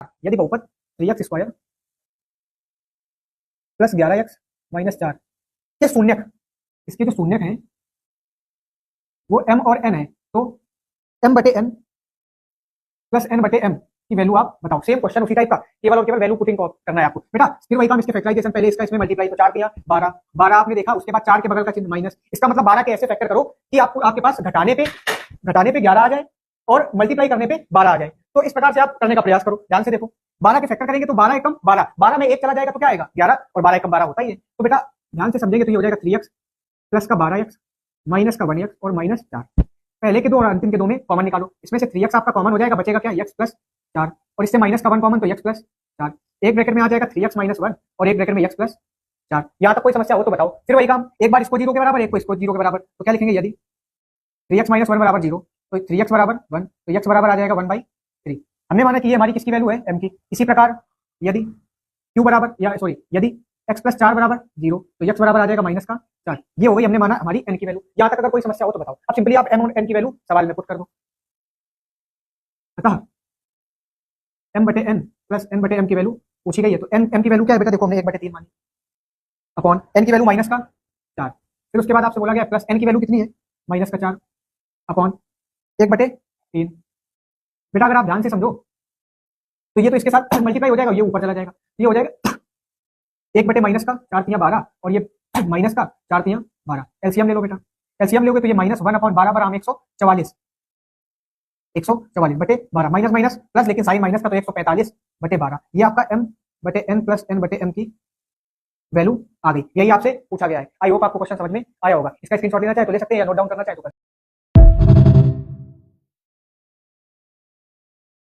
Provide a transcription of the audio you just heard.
यदि बहुपद 3x² plus 11x minus 4 के शून्यक, इसके जो शून्यक हैं वो m और n है, तो m/n प्लस n/m की वैल्यू आप बताओ। सेम क्वेश्चन उसी टाइप का, केवल और केवल वैल्यू पुटिंग करना है आपको बेटा। फिर वही काम, इसके फैक्टराइजेशन पहले इसका इसमें मल्टीप्लाई, तो 4 किया 12, 12 आपने देखा, उसके बाद 4 के बगल का चिन्ह माइनस, इसका मतलब 12 के ऐसे फैक्टर करो कि आपको आपके पास घटाने पे 11 आ जाए और मल्टीप्लाई करने पे 12 आ जाए। तो इस प्रकार से आप करने का प्रयास करो। ध्यान से देखो, 12 के फैक्टर करेंगे तो 12 एकम 12, 12 में 1 चला जाएगा तो क्या आएगा 11, और 12 एकम 12 होता ही है। तो बेटा ध्यान से समझेंगे तो ये हो जाएगा 3x प्लस का 12x माइनस का 1x और माइनस 4। पहले के दो और अंतिम के दो में कॉमन निकालो, इसमें से 3x आपका कॉमन हो जाएगा, बचेगा क्या x प्लस 4, और इससे माइनस का 1 कॉमन तो x प्लस 4। एक ब्रैकेट में आ जाएगा 3x माइनस 1 और एक ब्रैकेट में x प्लस 4। यहाँ तक कोई समस्या हो तो बताओ। फिर वही काम, एक बार इसको 0 के बराबर, एक को इसको 0 के बराबर, तो क्या लिखेंगे, यदि 3x माइनस 1 बराबर 0 तो 3x बराबर 1, तो x बराबर आ जाएगा 1/3। हमने माना कि ये हमारी किसकी वैल्यू है, m की। इसी प्रकार यदि q बराबर यदि x प्लस 4 बराबर 0 तो x बराबर आ जाएगा माइनस का 4। ये हो गई हमने माना हमारी n की वैल्यू। यहाँ तक अगर कोई समस्या हो तो बताओ। अब सिंपली आप m और n की वैल्यू सवाल में पुट कर दो। अतः m/n प्लस n/m की वैल्यू पूछी गई है, तो m की वैल्यू क्या है बेटा, देखो हमने 1/3 मानी, अपॉन n की वैल्यू माइनस का 4। फिर उसके बाद आपसे बोला गया प्लस n की वैल्यू कितनी है, माइनस का 4, अपॉन 1/3। बेटा अगर आप ध्यान से समझो तो ये तो इसके साथ मल्टीप्लाई हो जाएगा, ये ऊपर चला जाएगा, ये हो जाएगा 1 माइनस का 4 तियां 12 और ये माइनस का 4 तियां 12। एलसीएम ले लो बेटा, एलसीएम लोगे तो ये -1/12 बराबर 144, 144/12 माइनस माइनस प्लस, लेकिन साइन माइनस का तो 145/12। ये आपका m/n प्लस n/m की वैल्यू आ गई। यही आपसे पूछा गया है। आई होप आपको क्वेश्चन समझ में आया होगा। इसका स्क्रीनशॉट लेना चाहे तो ले सकते हैं, या नोट डाउन करना चाहे तो कर